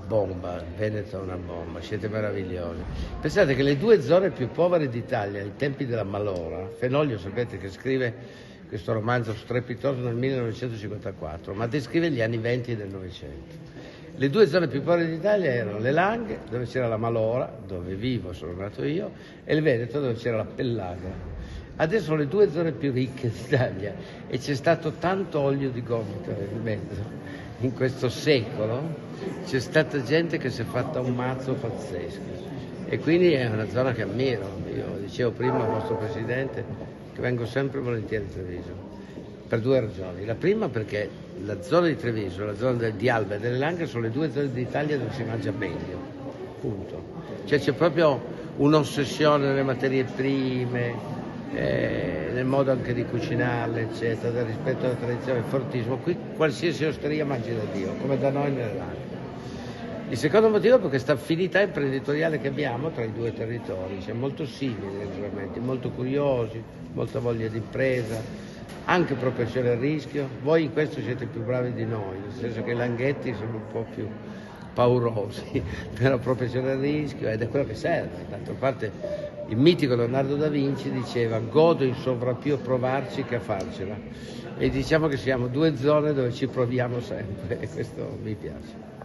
bomba, il Veneto è una bomba, siete meravigliosi. Pensate che le due zone più povere d'Italia ai tempi della malora, Fenoglio sapete che scrive questo romanzo strepitoso nel 1954, ma descrive gli anni 20 del Novecento. Le due zone più povere d'Italia erano le Langhe, dove c'era la malora, dove vivo, sono nato io, e il Veneto, dove c'era la pellagra. Adesso sono le due zone più ricche d'Italia e c'è stato tanto olio di gomito in mezzo. In questo secolo c'è stata gente che si è fatta un mazzo pazzesco e quindi è una zona che ammiro. Io dicevo prima al vostro Presidente che vengo sempre volentieri a Treviso per due ragioni. La prima perché la zona di Treviso, la zona di Alba e delle Langhe sono le due zone d'Italia dove si mangia meglio, punto. Cioè c'è proprio un'ossessione nelle materie prime, nel modo anche di cucinarle, eccetera, del rispetto alla tradizione, fortissimo. Qui qualsiasi osteria mangi da Dio, come da noi nelle Langhe. Il secondo motivo è per questa affinità imprenditoriale che abbiamo tra i due territori, siamo molto simili naturalmente, molto curiosi, molta voglia di impresa, anche propensione al rischio. Voi in questo siete più bravi di noi, nel senso che i langhetti sono un po' più paurosi, però propensione al rischio ed è quello che serve. D'altra parte il mitico Leonardo da Vinci diceva godo in sovrappiù a provarci che a farcela, e diciamo che siamo due zone dove ci proviamo sempre e questo mi piace.